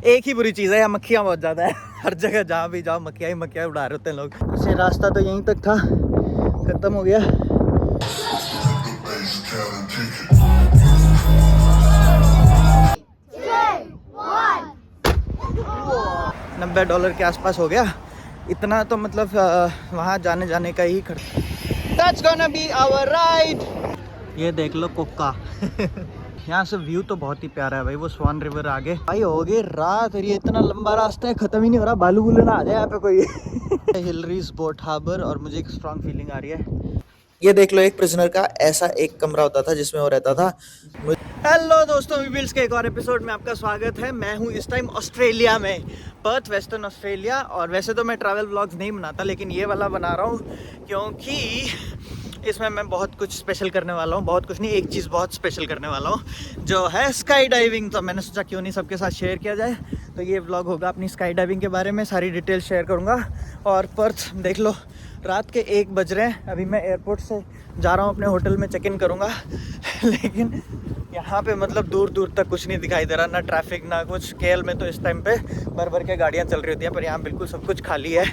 एक ही बुरी चीज़ है, यहाँ मक्खियाँ बहुत ज़्यादा है। हर जगह जहाँ भी जाओ मक्खियाँ ही मक्खियाँ उड़ा रहे होते हैं लोग। वैसे रास्ता तो यहीं तक था, खत्म हो गया। $90 के आसपास हो गया। इतना तो मतलब वहाँ जाने का ही खर्चा। That's gonna be our ride। ये देख लो कोका। यहाँ से व्यू तो बहुत ही प्यारा है भाई, वो स्वान रिवर आगे। भाई हो गई रात और ये इतना लंबा रास्ता है, खत्म ही नहीं हो रहा। बालू बुलू ना आ जाए यहाँ पे कोई। हिलरीज बोट हार्बर, और मुझे एक स्ट्रॉन्ग फीलिंग आ रही है। ये देख लो, एक प्रिजनर का ऐसा एक कमरा होता था जिसमें वो रहता था। हेलो दोस्तों, वीबिल्स के एक और एपिसोड में आपका स्वागत है। मैं हूँ इस टाइम ऑस्ट्रेलिया में, पर्थ, वेस्टर्न ऑस्ट्रेलिया। और वैसे तो मैं ट्रैवल व्लॉग्स नहीं बनाता, लेकिन ये वाला बना रहा हूँ क्योंकि इसमें मैं बहुत कुछ स्पेशल करने वाला हूँ। बहुत कुछ नहीं, एक चीज़ बहुत स्पेशल करने वाला हूँ, जो है स्काई डाइविंग। तो मैंने सोचा क्यों नहीं सबके साथ शेयर किया जाए। तो ये व्लॉग होगा अपनी स्काई डाइविंग के बारे में, सारी डिटेल शेयर करूँगा। और पर्थ देख लो, रात के 1 बज रहे हैं। अभी मैं एयरपोर्ट से जा रहा हूँ, अपने होटल में चेक इन करूँगा। लेकिन यहाँ पे मतलब दूर दूर तक कुछ नहीं दिखाई दे रहा, ना ट्रैफिक ना कुछ। केएल में तो इस टाइम पे भर भर के गाड़ियाँ चल रही होती हैं, पर यहाँ बिल्कुल सब कुछ खाली है।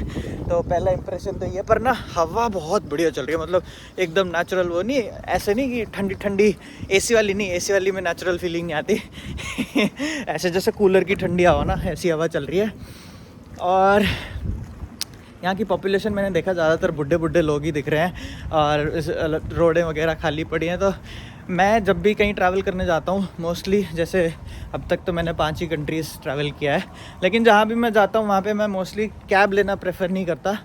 तो पहला इंप्रेशन तो ये, पर ना हवा बहुत बढ़िया चल रही है। मतलब एकदम नेचुरल, वो नहीं, ऐसे नहीं कि ठंडी ठंडी एसी वाली नहीं। एसी वाली में नेचुरल फीलिंग नहीं आती। ऐसे जैसे कूलर की ठंडी हवा ना, ऐसी हवा चल रही है। और यहाँ की पॉपुलेशन मैंने देखा ज़्यादातर बुढ़े बुढ़े लोग ही दिख रहे हैं, और रोडें वगैरह खाली पड़ी हैं। तो मैं जब भी कहीं ट्रैवल करने जाता हूँ, मोस्टली जैसे अब तक तो मैंने 5 ही कंट्रीज़ ट्रैवल किया है, लेकिन जहाँ भी मैं जाता हूँ वहाँ पे मैं मोस्टली कैब लेना प्रेफर नहीं करता।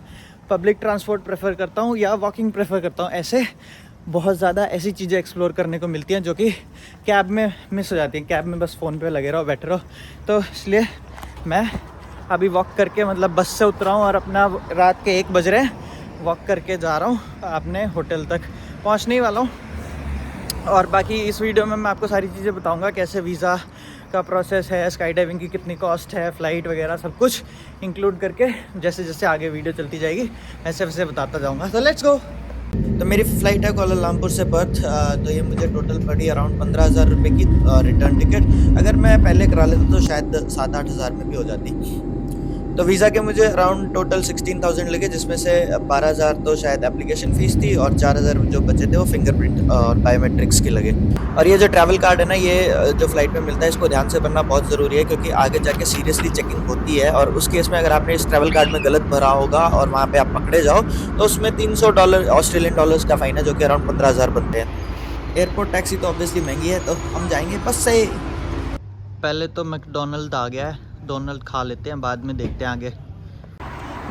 पब्लिक ट्रांसपोर्ट प्रेफर करता हूँ या वॉकिंग प्रेफर करता हूँ। ऐसे बहुत ज़्यादा ऐसी चीज़ें एक्सप्लोर करने को मिलती हैं जो कि कैब में मिस हो जाती हैं। कैब में बस फ़ोन पे लगे रहो, बैठे रहो। तो इसलिए मैं अभी वॉक करके, मतलब बस से उतरा हूँ और अपना रात के 1 बज रहे हैं, वॉक करके जा रहा हूँ अपने होटल तक, पहुँचने ही वाला हूँ। और बाकी इस वीडियो में मैं आपको सारी चीज़ें बताऊँगा, कैसे वीज़ा का प्रोसेस है, स्काई डाइविंग की कितनी कॉस्ट है, फ़्लाइट वगैरह सब कुछ इंक्लूड करके। जैसे जैसे आगे वीडियो चलती जाएगी वैसे वैसे बताता जाऊँगा। तो लेट्स गो। तो मेरी फ़्लाइट है कोलालमपुर से पर्थ। तो ये मुझे टोटल पड़ी अराउंड 15,000 रुपये की रिटर्न टिकट। अगर मैं पहले करा लेता तो शायद 7-8 हज़ार में भी हो जाती। तो वीज़ा के मुझे अराउंड टोटल 16,000 लगे, जिसमें से 12,000 तो शायद एप्लीकेशन फ़ीस थी, और 4,000 जो बचे थे वो फिंगरप्रिंट और बायोमेट्रिक्स के लगे। और ये जो ट्रैवल कार्ड है ना, ये जो फ्लाइट में मिलता है, इसको ध्यान से बनना बहुत ज़रूरी है, क्योंकि आगे जाके सीरियसली चेकिंग होती है। और उस केस में अगर आपने इस ट्रैवल कार्ड में गलत भरा होगा और वहाँ पर आप पकड़े जाओ, तो उसमें $300 ऑस्ट्रेलियन डॉलर्स का फ़ाइन है, जो कि अराउंड 15,000 बनते हैं। एयरपोर्ट टैक्सी तो ऑब्वियसली महंगी है, तो हम जाएंगे बस से। पहले तो मैकडोनल्ड आ गया है, डोनल्ड खा लेते हैं, बाद में देखते हैं आगे।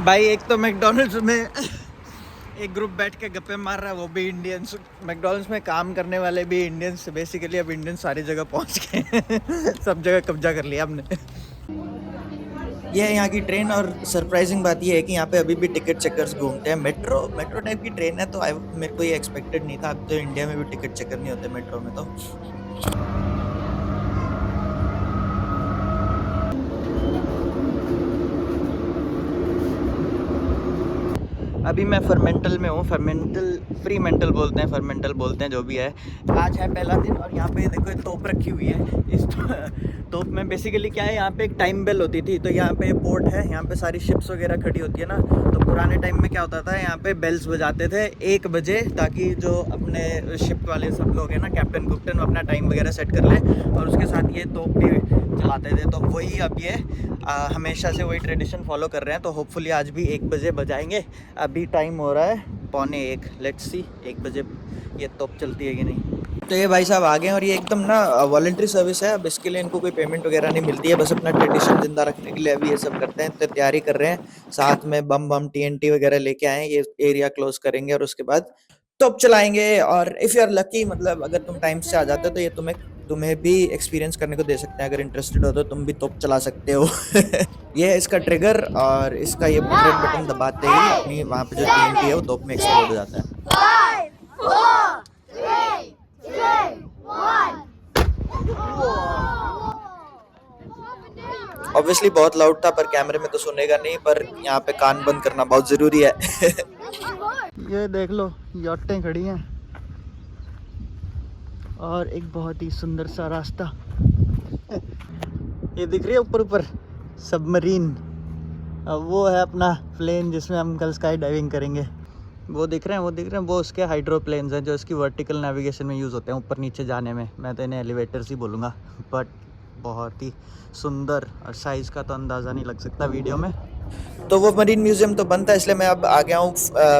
भाई एक तो मैकडोनल्ड्स में एक ग्रुप बैठ के गप्पे मार रहा है, वो भी इंडियंस। मैकडोनल्ड्स में काम करने वाले भी इंडियंस। बेसिकली अब इंडियंस सारी जगह पहुंच गए। सब जगह कब्जा कर लिया हमने। ये है यहाँ की ट्रेन, और सरप्राइजिंग बात ये है कि यहाँ पे अभी भी टिकट चेकर्स घूमते हैं। मेट्रो टाइप की ट्रेन है, तो मेरे को ये एक्सपेक्टेड नहीं था। अब तो इंडिया में भी टिकट चेकर नहीं होते मेट्रो में। तो अभी मैं फर्मेंटल में हूँ। फ्रीमेंटल बोलते हैं जो भी है। आज है पहला दिन, और यहाँ पे देखो एक तोप रखी हुई है। इस तोप में बेसिकली क्या है, यहाँ पे एक टाइम बेल होती थी। तो यहाँ पे पोर्ट है, यहाँ पे सारी शिप्स वगैरह खड़ी होती है ना। तो पुराने टाइम में क्या होता था, यहाँ पे बेल्स बजाते थे 1 बजे, ताकि जो अपने शिप वाले सब लोग हैं ना, कैप्टन कुप्टन, अपना टाइम वगैरह सेट कर लें। और उसके साथ ये तोप भी चलाते थे। तो वही अब ये हमेशा से वही ट्रेडिशन फॉलो कर रहे हैं। तो होपफुली आज भी 1 बजे बजाएंगे। अभी टाइम हो रहा है 12:45। लेट्स सी 1 बजे ये तोप चलती है कि नहीं। तो ये भाई साहब आ गए, और ये एकदम ना वॉलंटरी सर्विस है। अब इसके लिए इनको कोई पेमेंट वगैरह नहीं मिलती है, बस अपना ट्रेडिशन जिंदा रखने के लिए अभी ये सब करते हैं। तो तैयारी कर रहे हैं, साथ में बम TNT वगैरह लेके आए हैं। ये एरिया क्लोज करेंगे और उसके बाद तोप चलाएंगे। और इफ़ यू आर लकी, मतलब अगर तुम टाइम से आ जाते हो, तो ये तुम्हें भी एक्सपीरियंस करने को दे सकते हैं। अगर इंटरेस्टेड हो तो तुम भी तोप चला सकते हो। ये है इसका ट्रिगर, और इसका ये रेड बटन दबाते ही अपनी वहाँ पे जो TNT है वो तोप में एक्सप्लोड हो जाता है। 5, 4, 3, 2, 1। ऑब्वियसली बहुत लाउड था, पर कैमरे में तो सुनेगा नहीं, पर यहाँ पे कान बंद करना बहुत ज़रूरी है। ये देख लो, याटें खड़ी हैं, और एक बहुत ही सुंदर सा रास्ता। ये दिख रही है ऊपर ऊपर सबमरीन, वो है अपना प्लेन जिसमें हम कल स्काई डाइविंग करेंगे। वो दिख रहे हैं वो उसके हाइड्रोप्लेन्स हैं जो इसकी वर्टिकल नेविगेशन में यूज़ होते हैं ऊपर नीचे जाने में। मैं तो इन्हें एलिवेटर्स ही बोलूँगा, बट बहुत ही सुंदर और साइज़ का तो अंदाज़ा नहीं लग सकता वीडियो में। तो वो मरीन म्यूज़ियम तो बनता है, इसलिए मैं अब आ गया हूँ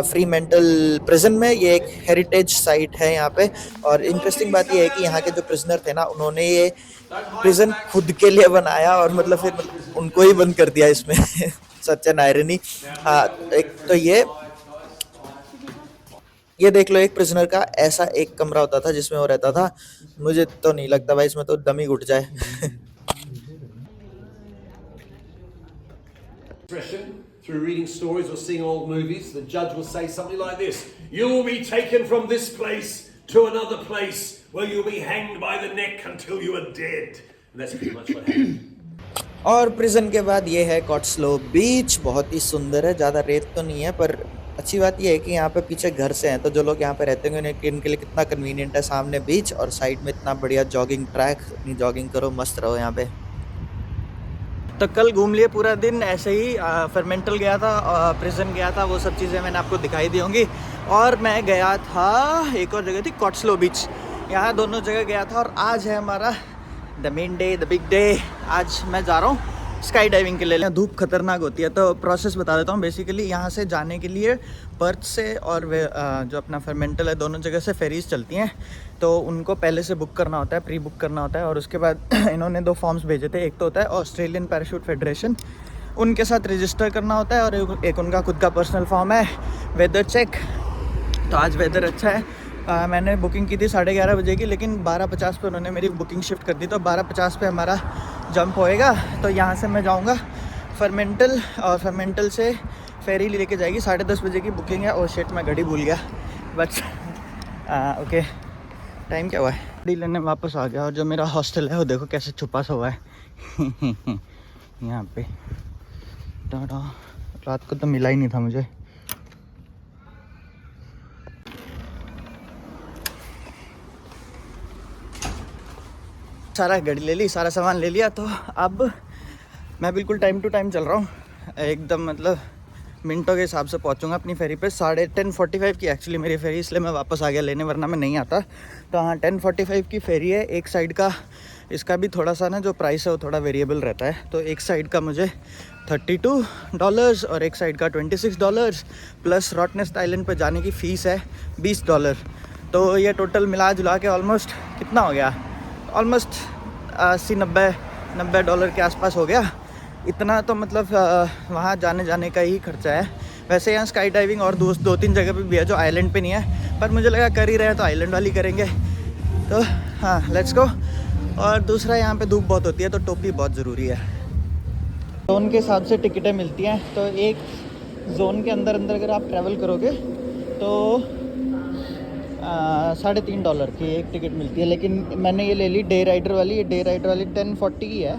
फ्री मेंटल प्रिजन में। ये एक हेरिटेज साइट है यहाँ पे, और इंटरेस्टिंग बात ये है कि यहाँ के जो प्रिजनर थे ना, उन्होंने ये प्रिजन खुद के लिए बनाया और मतलब फिर उनको ही बंद कर दिया इसमें। Such an irony. हाँ, एक तो ये देख लो, एक प्रिजनर का ऐसा एक कमरा होता था जिसमें वो रहता था। मुझे तो नहीं लगता भाई इसमें तो दम ही घुट जाए। Through reading stories or seeing old movies, the judge will say something like this: "You will be taken from this place to another place where you'll be hanged by the neck until you are dead." And that's pretty much what happened. और prison के बाद ये है कॉट्सलो बीच। बहुत ही सुंदर है, ज़्यादा रेत तो नहीं है, पर अच्छी बात ये है कि यहाँ पे पीछे घर से हैं, तो जो लोग यहाँ पे रहते होंगे इनके लिए कितना कन्वीनियंट है। सामने बीच और साइड में इतना बढ़िया जॉगिंग ट्रैक, अपनी जॉगिंग करो, मस्त रहो यहाँ पे। तो कल घूम लिए पूरा दिन ऐसे ही। फर्मेंटल गया था, प्रिजन गया था, वो सब चीज़ें मैंने आपको दिखाई दी होंगी। और मैं गया था एक और जगह थी, कॉट्सलो बीच। यहाँ दोनों जगह गया था। और आज है हमारा the main day, the big day. आज मैं जा रहा हूँ स्काई डाइविंग के लिए। धूप खतरनाक होती है, तो प्रोसेस बता देता हूँ। बेसिकली यहाँ से जाने के लिए पर्थ से और जो अपना फर्मेंटल है, दोनों जगह से फेरीज चलती हैं। तो उनको पहले से बुक करना होता है, प्री बुक करना होता है। और उसके बाद इन्होंने 2 फॉर्म्स भेजे थे। एक तो होता है ऑस्ट्रेलियन पैराशूट फेडरेशन, उनके साथ रजिस्टर करना होता है, और एक उनका खुद का पर्सनल फॉर्म है वेदर चेक। तो आज वेदर अच्छा है। मैंने बुकिंग की थी 11:30 बजे की, लेकिन 12:50 पे उन्होंने मेरी बुकिंग शिफ्ट कर दी। तो 12:50 पे हमारा जंप होएगा। तो यहाँ से मैं जाऊँगा फर्मेंटल, और फर्मेंटल से फेरी लेके जाएगी। 10:30 बजे की बुकिंग है। और शिट, मैं घड़ी भूल गया। बट ओके, टाइम क्या हुआ है? घड़ी लेने वापस आ गया। और जो मेरा हॉस्टल है वो देखो कैसे छुपा सा हुआ है। यहाँ पे रात को तो मिला ही नहीं था मुझे। सारा गाड़ी ले ली, सारा सामान ले लिया। तो अब मैं बिल्कुल टाइम टू टाइम चल रहा हूँ, एकदम मतलब मिनटों के हिसाब से पहुँचूँगा अपनी फेरी पे। 10:45 की एक्चुअली मेरी फेरी, इसलिए मैं वापस आ गया लेने, वरना मैं नहीं आता। तो हाँ, 10:45 की फेरी है। एक साइड का इसका भी थोड़ा सा ना जो प्राइस है वो थोड़ा वेरिएबल रहता है। तो एक साइड का मुझे $32 और एक साइड का $26, प्लस रॉटनेस आइलैंड पे जाने की फ़ीस है $20। तो ये टोटल मिला जुला के ऑलमोस्ट कितना हो गया? ऑलमोस्ट $80-90 के आसपास हो गया। इतना तो मतलब वहाँ जाने का ही खर्चा है। वैसे यहाँ स्काई डाइविंग और 2-3 जगह पे भी है जो आइलैंड पे नहीं है, पर मुझे लगा कर ही रहे हैं तो आइलैंड वाली करेंगे। तो हाँ, लेट्स गो। और दूसरा, यहाँ पे धूप बहुत होती है, तो टोपी बहुत ज़रूरी है। जोन के हिसाब से टिकटें मिलती हैं। तो एक जोन के अंदर अगर आप ट्रैवल करोगे तो $3.5 की एक टिकट मिलती है। लेकिन मैंने ये ले ली डे राइडर वाली। ये डे राइडर वाली 1040 की है।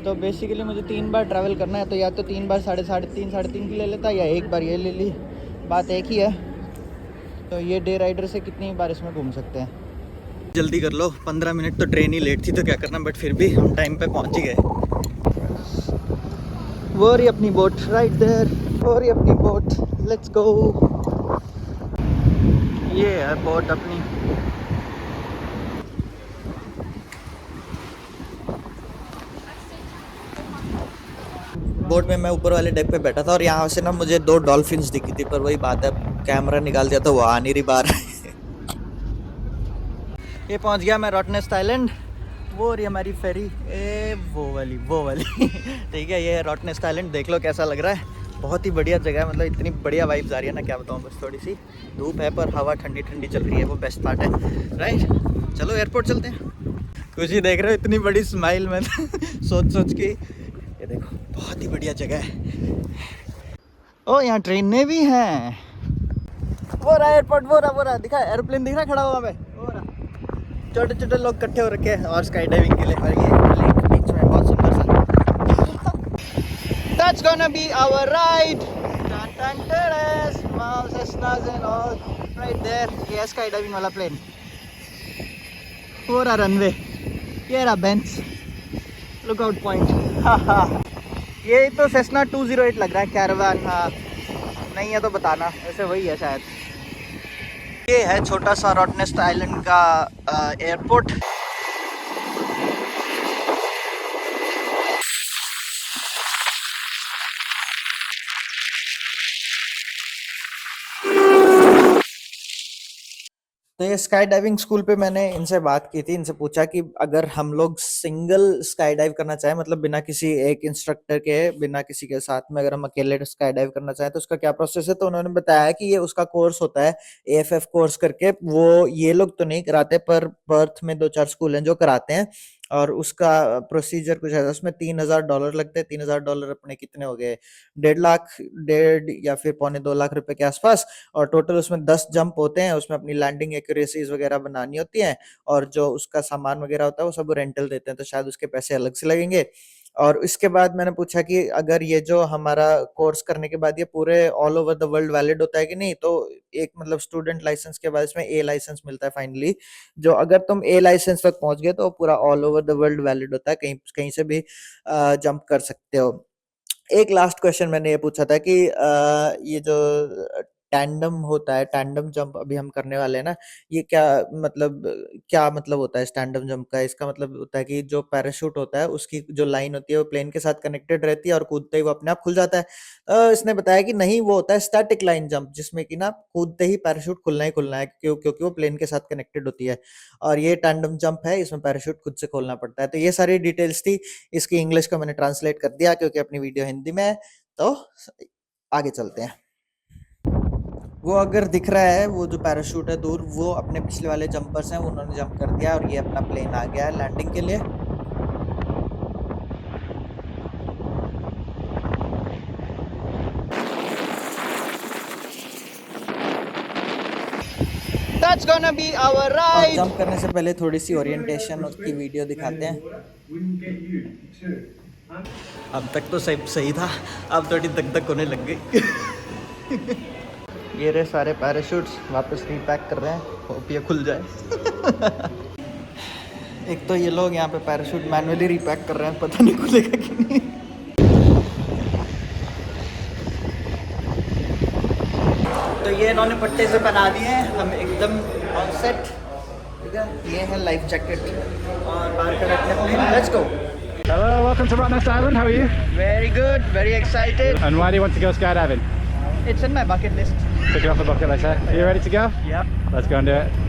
तो बेसिकली मुझे 3 बार ट्रैवल करना है, तो या तो 3 बार 3.5 की ले लेता, या एक बार ये ले ली, बात एक ही है। तो ये डे राइडर से कितनी बार इसमें घूम सकते हैं। जल्दी कर लो, 15 मिनट तो ट्रेन ही लेट थी, तो क्या करना, बट फिर भी हम टाइम पे पहुंच ही गए। वो रही अपनी बोट राइट देयर, वो रही अपनी बोट, लेट्स गो। ये है बोट अपनी। बोट में मैं ऊपर वाले डेक पे बैठा था, और यहाँ से ना मुझे 2 डॉल्फिन्स दिखी थी, पर वही बात है, कैमरा निकाल दिया तो वो आ नहीं रही बाहर। ये पहुँच गया मैं रॉटनेस आइलैंड। वो रही हमारी फेरी, वो वाली। ठीक है, ये है रॉटनेस आइलैंड। देख लो कैसा लग रहा है। बहुत ही बढ़िया जगह है, मतलब इतनी बढ़िया वाइब्स आ रही है ना, क्या बताऊँ। बस थोड़ी सी धूप है, पर हवा ठंडी ठंडी चल रही है, वो बेस्ट पार्ट है। राइट, चलो एयरपोर्ट चलते हैं। कुछ ही देख रहे हो, इतनी बड़ी स्माइल में सोच के। ये देखो, बहुत ही बढ़िया जगह है। ओ, यहाँ ट्रेनें भी हैं। वो रहा एयरपोर्ट, वो रहा दिखा, एरोप्लेन दिख रहा खड़ा हुआ पे। वो रहा, छोटे लोग इकट्ठे हो रखे हैं और स्काई डाइविंग के लिए। और ये लेक बीच में बहुत सुंदर सा। That's gonna be our ride. Small Cessnas and all right there. ये स्काई डाइविंग वाला प्लेन। वो रहा रनवे, ये रहा बेंच। Lookout point. ये तो सेस्ना 208 लग रहा है, कैरावान। हाँ नहीं है तो बताना, वैसे वही है शायद। ये है छोटा सा रॉटनेस्ट आइलैंड का एयरपोर्ट। तो ये स्काई डाइविंग स्कूल पे मैंने इनसे बात की थी, इनसे पूछा कि अगर हम लोग सिंगल स्काई डाइव करना चाहें, मतलब बिना किसी एक इंस्ट्रक्टर के, बिना किसी के साथ में, अगर हम अकेले स्काई डाइव करना चाहें तो उसका क्या प्रोसेस है। तो उन्होंने बताया कि ये उसका कोर्स होता है AFF कोर्स करके। वो ये लोग तो नहीं कराते, पर पर्थ में 2-4 स्कूल हैं जो कराते हैं, और उसका प्रोसीजर कुछ है। उसमें $3000 लगते हैं। $3000 अपने कितने हो गए, 1.5 लाख, 1.5 या फिर 1.25-2 लाख रुपए के आसपास। और टोटल उसमें 10 जंप होते हैं, उसमें अपनी लैंडिंग एक्यूरेसीज वगैरह बनानी होती हैं, और जो उसका सामान वगैरह होता है वो सब रेंटल देते हैं, तो शायद उसके पैसे अलग से लगेंगे। और इसके बाद मैंने पूछा कि अगर ये जो हमारा कोर्स करने के बाद ये पूरे all over the world valid होता है कि नहीं। तो एक मतलब स्टूडेंट लाइसेंस के बाद इसमें A लाइसेंस मिलता है फाइनली, जो अगर तुम A लाइसेंस तक पहुंच गए तो पूरा all over the world valid होता है, कहीं कहीं से भी जंप कर सकते हो। एक लास्ट क्वेश्चन मैंने ये पूछा था कि ये जो टैंडम होता है, टैंडम जंप अभी हम करने वाले हैं ना, ये क्या मतलब होता है इस टैंडम जंप का। इसका मतलब होता है कि जो पैराशूट होता है उसकी जो लाइन होती है वो प्लेन के साथ कनेक्टेड रहती है, और कूदते ही वो अपने आप खुल जाता है। इसने बताया कि नहीं, वो होता है स्टैटिक लाइन जंप, जिसमें कि ना कूदते ही पैराशूट खुलना ही खुलना है, क्योंकि वो प्लेन के साथ कनेक्टेड होती है। और ये टैंडम जंप है, इसमें पैराशूट खुद से खोलना पड़ता है। तो ये सारी डिटेल्स थी। इसकी इंग्लिश को मैंने ट्रांसलेट कर दिया क्योंकि अपनी वीडियो हिंदी में है। तो आगे चलते हैं। वो अगर दिख रहा है, वो जो पैराशूट है दूर, वो अपने पिछले वाले जंपर्स हैं, उन्होंने जंप कर दिया और ये अपना प्लेन आ गया है लैंडिंग के लिए। That's gonna be our ride. Jump करने से पहले थोड़ी सी ओरिएंटेशन उसकी वीडियो दिखाते हैं। अब तक तो सही था, अब थोड़ी दग होने लग गई। ये रहे सारे पैराशूट्स, वापस रीपैक कर रहे हैं, होप ये खुल जाए। एक तो ये लोग यहाँ पे पैराशूट मैनुअली रीपैक कर रहे हैं, पता नहीं खुलेगा कि नहीं। तो ये इन्होंने पट्टे से बना दिए हैं, हम एकदम ऑन सेट। ठीक है, ये है लाइफ जैकेट और बाहर का रखने plane. Let's go. Hello, welcome to Rottnest Island. How are you? Very good, very excited. And why do you want to go skydiving? It's in my bucket list. Took it off the bucket list. Are you ready to go? Yep. Let's go and do it.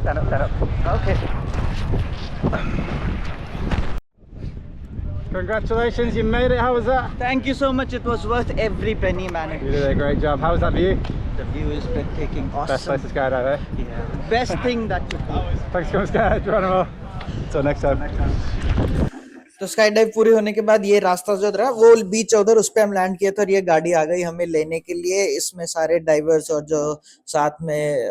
Stand up. Okay. Congratulations, you made it. How was that? Thank you so much. It was worth every penny, man. You did a great job. How was that view? The view is breathtaking. Best place Awesome. to skydive, eh? Yeah. Best thing that you do. Thanks for coming skydive, Geronimo. Till next time. तो sky dive पूरी होने के बाद ये रास्ता जो रहा वो बीच उधर उस पे हम लैंड किए थे और ये गाड़ी आ गई हमें लेने के लिए। इसमें सारे डाइवर्स और जो साथ में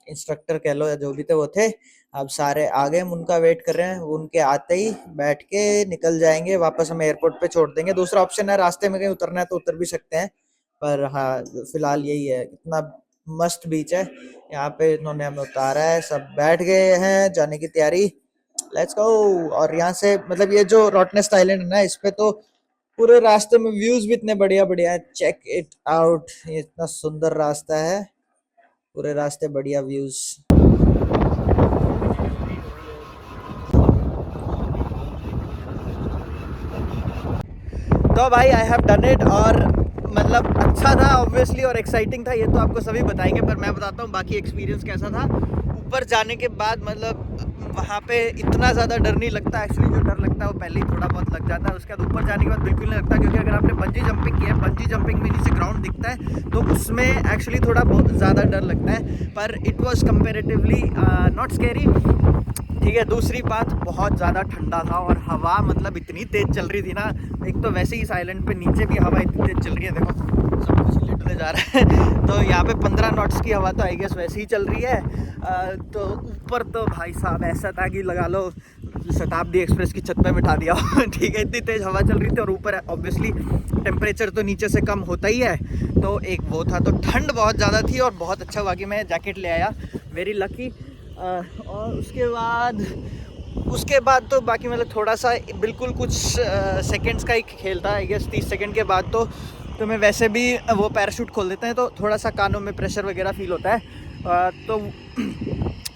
इंस्ट्रक्टर कह लो या जो भी थे वो थे। अब सारे आ गए, हम उनका वेट कर रहे हैं। वो उनके आते ही बैठ के निकल जाएंगे वापस, हमें एयरपोर्ट पे छोड़ देंगे। दूसरा ऑप्शन है रास्ते में कहीं उतरना है तो उतर भी सकते हैं, पर हाँ फिलहाल यही है। इतना मस्त बीच है यहाँ पे, इन्होंने हमें उतारा है, सब बैठ गए हैं, जाने की तैयारी। Let's go. और यहाँ से मतलब ये जो रॉटनेस्ट आइलैंड है ना, इस पे तो पूरे रास्ते में व्यूज भी इतने बढ़िया बढ़िया है। चेक इट आउट, ये इतना सुंदर रास्ता है, पूरे रास्ते बढ़िया व्यूज। तो भाई आई हैव डन इट, और मतलब अच्छा था ऑब्वियसली और एक्साइटिंग था, ये तो आपको सभी बताएंगे, पर मैं बताता हूँ बाकी एक्सपीरियंस कैसा था। ऊपर जाने के बाद मतलब वहाँ पे इतना ज़्यादा डर नहीं लगता। एक्चुअली जो डर लगता है वो पहले ही थोड़ा बहुत लग जाता है, उसके बाद ऊपर जाने के बाद बिल्कुल नहीं लगता। क्योंकि अगर आपने बंजी जंपिंग किया है, बंजी जंपिंग में नीचे ग्राउंड दिखता है तो उसमें एक्चुअली थोड़ा बहुत ज़्यादा डर लगता है, पर it was comparatively not scary. ठीक है, दूसरी बात बहुत ज़्यादा ठंडा था और हवा मतलब इतनी तेज़ चल रही थी ना। एक तो वैसे ही इस आइलैंड पे नीचे भी हवा इतनी तेज़ चल रही है, देखो सब कुछ हिलने जा रहा है। तो यहाँ पे 15 नॉट्स की हवा तो आई गेस वैसे ही चल रही है। तो ऊपर तो भाई साहब ऐसा था कि लगा लो शताब्दी एक्सप्रेस की छत पे बिठा दिया। ठीक है, इतनी तेज़ हवा चल रही थी और ऊपर ऑब्वियसली टेम्परेचर तो नीचे से कम होता ही है, तो एक वो था। तो ठंड बहुत ज़्यादा थी और बहुत अच्छा हुआ कि मैं जैकेट ले आया, वेरी लकी। और उसके बाद तो बाकी मतलब थोड़ा सा बिल्कुल कुछ सेकंड्स का ही खेल था आई गेस। 30 सेकंड के बाद तो मैं वैसे भी वो पैराशूट खोल देते हैं तो थोड़ा सा कानों में प्रेशर वगैरह फील होता है। तो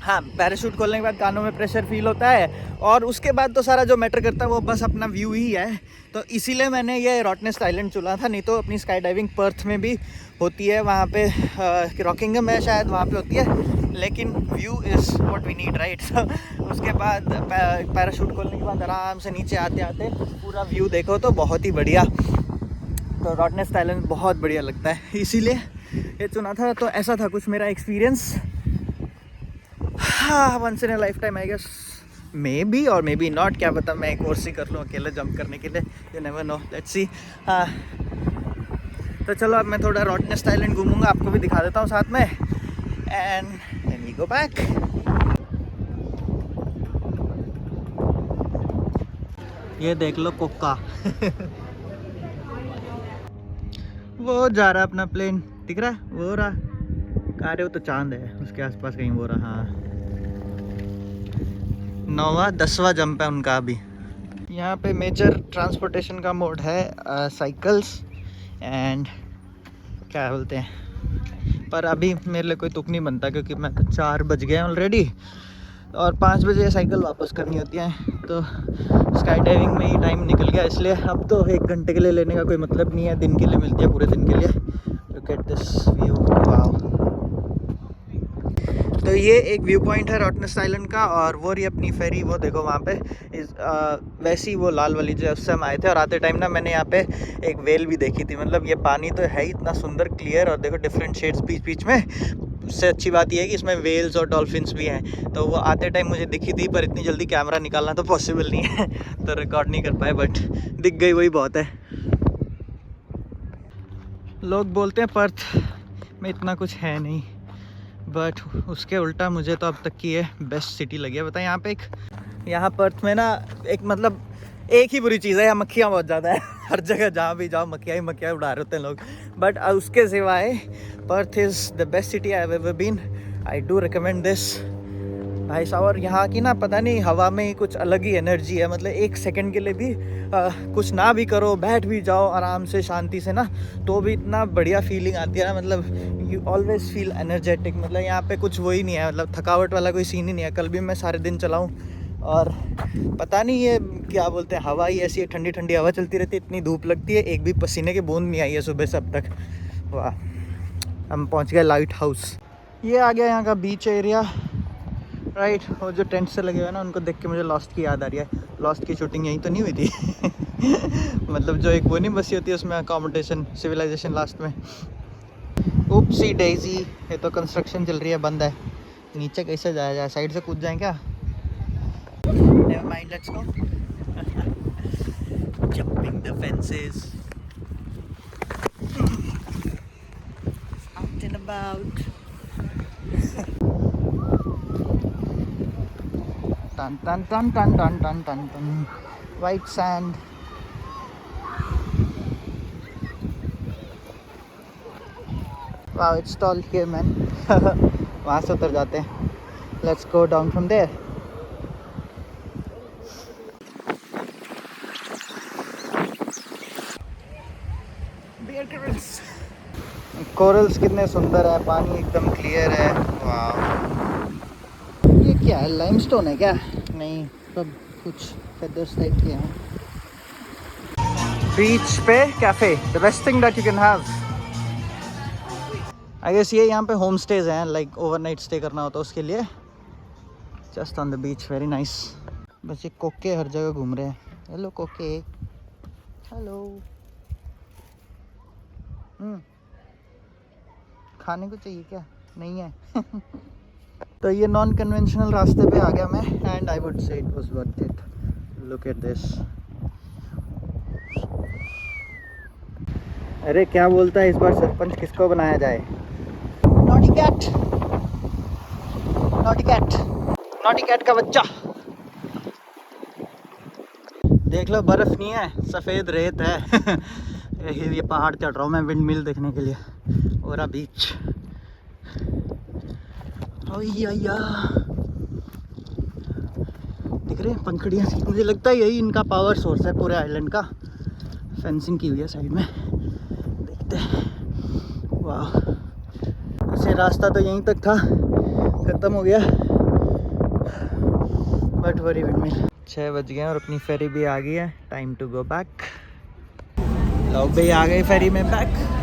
हाँ, पैराशूट खोलने के बाद कानों में प्रेशर फील होता है और उसके बाद तो सारा जो मैटर करता है वो बस अपना व्यू ही है। तो इसीलिए मैंने ये रॉटनेस्ट आइलैंड चुना था, नहीं तो अपनी स्काई डाइविंग पर्थ में भी होती है, वहाँ पे रॉकिंगहम है शायद, वहाँ पे होती है, लेकिन view is what we need right. उसके बाद पैराशूट खोलने के बाद आराम से नीचे आते आते पूरा व्यू देखो तो बहुत ही बढ़िया। तो रॉटनेस्ट आइलैंड बहुत बढ़िया लगता है, इसीलिए ये चुना था। तो ऐसा था कुछ मेरा एक्सपीरियंस। हाँ, once in a lifetime I guess, maybe और मे बी नॉट, क्या पता मैं एक कोर्स ही कर लूँ अकेले जंप करने के लिए, you never know, let's see. हाँ, तो चलो अब मैं थोड़ा रॉटनेस्ट आइलैंड घूमूंगा, आपको भी दिखा देता हूँ साथ में, and then we go back. ये देख लो कोका। वो जा रहा है अपना प्लेन, दिख रहा है वो रहा, कहाँ रहे हो, तो चांद है उसके आसपास कहीं वो रहा। हाँ, 9वां 10वां जंप है उनका अभी। यहाँ पे मेजर ट्रांसपोर्टेशन का मोड है साइकिल्स एंड क्या बोलते हैं, पर अभी मेरे लिए कोई तुक नहीं बनता क्योंकि मैं 4 बज गए ऑलरेडी और 5 बजे साइकिल वापस करनी होती है। तो स्काई डाइविंग में ही टाइम निकल गया, इसलिए अब तो 1 घंटे के लिए लेने का कोई मतलब नहीं है, दिन के लिए मिलती है, पूरे दिन के लिए। Look at this view, wow. तो ये एक व्यू पॉइंट है रॉटनेस्ट आइलैंड का, और वो रही अपनी फेरी, वो देखो वहाँ पे वैसी वो लाल वाली जो उससे हम आए थे। और आते टाइम ना मैंने यहाँ पे एक वेल भी देखी थी, मतलब ये पानी तो है ही इतना सुंदर क्लियर, और देखो डिफरेंट शेड्स बीच बीच में। उससे अच्छी बात यह है कि इसमें वेल्स और डॉल्फिन्स भी हैं, तो वो आते टाइम मुझे दिखी थी, पर इतनी जल्दी कैमरा निकालना तो पॉसिबल नहीं है तो रिकॉर्ड नहीं कर पाए, बट दिख गई वही बहुत है। लोग बोलते हैं पर्थ में इतना कुछ है नहीं, बट उसके उल्टा मुझे तो अब तक की ये बेस्ट सिटी लगी है। बताएं, यहाँ पर्थ में ना एक मतलब एक ही बुरी चीज़ है, यहाँ मक्खियाँ बहुत ज़्यादा है। हर जगह जहाँ भी जाओ मक्खियाँ ही मक्खियाँ उड़ा रहे होते हैं लोग, बट उसके सिवाय Perth is the best city I have ever been. I do recommend this भाई साहब। और यहाँ की ना पता नहीं हवा में कुछ अलग ही एनर्जी है, मतलब 1 सेकंड के लिए भी कुछ ना भी करो, बैठ भी जाओ आराम से शांति से ना, तो भी इतना बढ़िया फीलिंग आती है ना, मतलब यू ऑलवेज फील एनर्जेटिक। मतलब यहाँ पे कुछ वही नहीं है, मतलब थकावट वाला कोई सीन ही नहीं है। कल भी मैं सारे दिन चलाऊँ और पता नहीं ये क्या बोलते हैं, हवा ही ऐसी है, ठंडी ठंडी हवा चलती रहती है, इतनी धूप लगती है, एक भी पसीने की बूंद नहीं आई है सुबह से अब तक। वाह, हम पहुँच गए लाइट हाउस। ये आ गया यहाँ का बीच एरिया, राइट वो जो टेंट से लगे हुए हैं ना उनको देख के मुझे लॉस्ट की याद आ रही है। लॉस्ट की शूटिंग यहीं तो नहीं हुई थी मतलब जो एक वो नहीं बसी होती है उसमें अकोमोडेशन सिविलाइजेशन लास्ट में। उपसी डेजी, ये तो कंस्ट्रक्शन चल रही है, बंद है। नीचे कैसे जाया जाए, साइड से कूद जाए क्या? Never mind, let's go. Jumping the fences, out and about. Dun dun dun dun dun dun dun dun. White sand. Wow, it's tall here, man. वहाँ से उतर जाते हैं. Let's go down from there. Bear corals. Corals कितने सुंदर है, पानी एकदम क्लियर है. वाह. ये क्या है, लाइमस्टोन है क्या? नहीं, सब कुछ फेदर्स टाइप के हैं। बीच पे cafe, the best thing that you can have. I guess ये यहाँ पे होम स्टेज हैं, लाइक ओवरनाइट स्टे करना होता है उसके लिए। Just on the beach, very nice. बस ये कोके हर जगह घूम रहे हैं। हेलो कोके, हेलो। खाने को चाहिए क्या? नहीं है तो ये नॉन कन्वेंशनल रास्ते पे आ गया मैं, and I would say it was worth it. Look at this. अरे क्या बोलता है इस बार सरपंच, किसको बनाया जाए? Naughty cat, naughty cat, naughty cat का बच्चा। देख लो, बर्फ नहीं है, सफ़ेद रेत है ये पहाड़ चढ़ रहा हूँ मैं विंड मिल देखने के लिए, ओरा बीच। या दिख रहे हैं पंखुड़ियाँ सी, मुझे लगता है यही इनका पावर सोर्स है पूरे आइलैंड का। फेंसिंग की हुई है साइड में, देखते हैं। वाह, वैसे रास्ता तो यहीं तक था, ख़त्म हो गया। But worry windmill. 6 बज गए और अपनी फेरी भी आ गई है, टाइम टू गो बैक। लोग भी आ गए फेरी में बैक।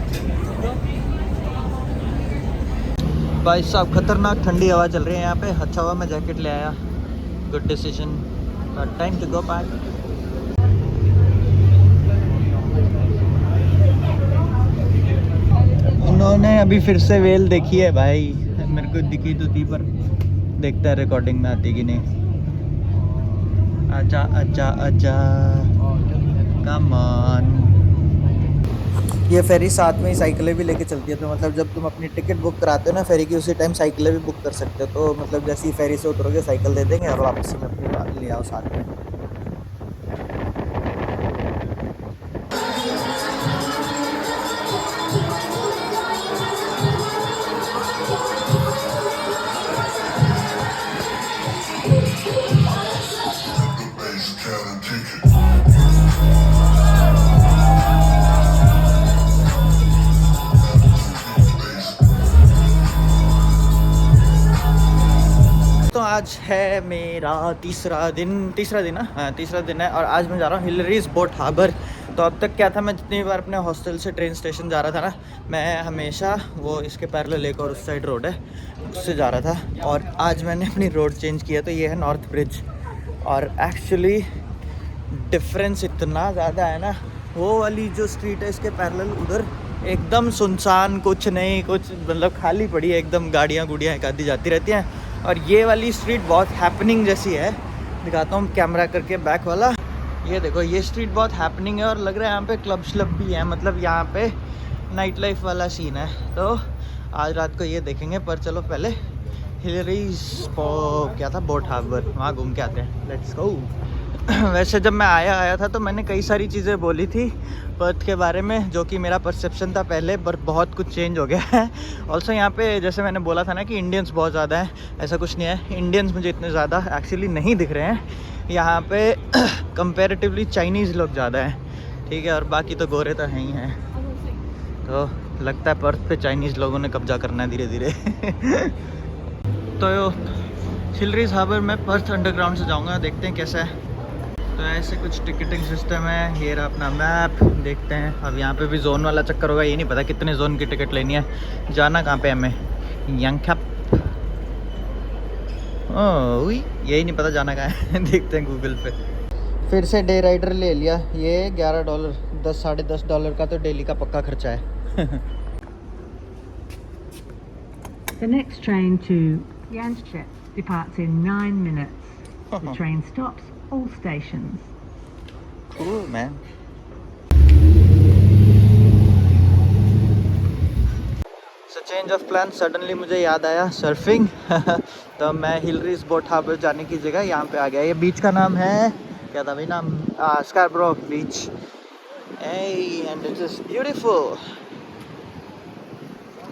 भाई साहब खतरनाक ठंडी हवा चल रही है यहाँ पे। अच्छा हुआ मैं जैकेट ले आया, good decision. But time to go back. उन्होंने अभी फिर से वेल देखी है भाई, मेरे को दिखी तो थी पर देखता है रिकॉर्डिंग में आती कि नहीं। आजा आजा आजा, कम ऑन। ये फेरी साथ में ही साइकिलें भी लेके चलती है, तो मतलब जब तुम अपनी टिकट बुक कराते हो ना फेरी की, उसी टाइम साइकिलें भी बुक कर सकते हो। तो मतलब जैसे ही फेरी से उतरोगे साइकिल दे देंगे और वापसी में अपनी बात ले आओ साथ में। तो आज है मेरा तीसरा दिन है। हाँ, तीसरा दिन है और आज मैं जा रहा हूँ हिलरीज बोट हार्बर। तो अब तक क्या था, मैं जितनी बार अपने हॉस्टल से ट्रेन स्टेशन जा रहा था ना, मैं हमेशा वो इसके पैरेलल एक और उस साइड रोड है उससे जा रहा था। और आज मैंने अपनी रोड चेंज किया, तो ये है नॉर्थ ब्रिज। और एक्चुअली डिफरेंस इतना ज़्यादा है ना, वो वाली जो स्ट्रीट है इसके पैरेलल उधर एकदम सुनसान, कुछ नहीं, कुछ मतलब खाली पड़ी है एकदम, गाड़ियाँ गुड़ियाँ एक आधी जाती रहती हैं। और ये वाली स्ट्रीट बहुत हैपनिंग जैसी है। दिखाता हूँ कैमरा करके बैक वाला। ये देखो, ये स्ट्रीट बहुत हैपनिंग है और लग रहा है यहाँ पे क्लब श्लब भी है, मतलब यहाँ पे नाइट लाइफ वाला सीन है। तो आज रात को ये देखेंगे, पर चलो पहले हिलरीज क्या था, बोट हार्बर, वहाँ घूम के आते हैं। Let's go. वैसे जब मैं आया था तो मैंने कई सारी चीज़ें बोली थी पर्थ के बारे में, जो कि मेरा परसेप्शन था पहले, पर बहुत कुछ चेंज हो गया है। ऑल्सो यहाँ पे जैसे मैंने बोला था ना कि इंडियंस बहुत ज़्यादा हैं, ऐसा कुछ नहीं है। इंडियंस मुझे इतने ज़्यादा एक्चुअली नहीं दिख रहे हैं यहाँ पे, कंपैरेटिवली चाइनीज़ लोग ज़्यादा हैं, ठीक है। और बाकी तो गोरे तो हैं ही हैं। तो लगता है पर्थ पे चाइनीज़ लोगों ने कब्जा करना है धीरे धीरे तो हिलरीज हार्बर में पर्थ अंडरग्राउंड से जाऊँगा, देखते हैं कैसा है। तो ऐसे कुछ टिकटिंग सिस्टम है। ये रहा अपना मैप, देखते हैं। अब यहाँ पे भी जोन वाला चक्कर होगा, ये नहीं पता कितने जोन की टिकट लेनी है, जाना कहाँ पे हमें। यंगखप ओह यही नहीं पता जाना कहाँ है। देखते हैं गूगल पे। फिर से डे राइडर ले लिया। ये $11, 10 साढ़े $10 का तो डेली का पक्का खर्चा है। The next train to Yanchep departs in 9 minutes. The train stops all stations. Cool, man. So change of plan, suddenly मुझे याद आया सर्फिंग। तो मैं हिलरीज बोट हार्बर जाने की जगह यहाँ पे आ गया। ये बीच का नाम है क्या था भाई नाम? Scarborough beach. And it is beautiful.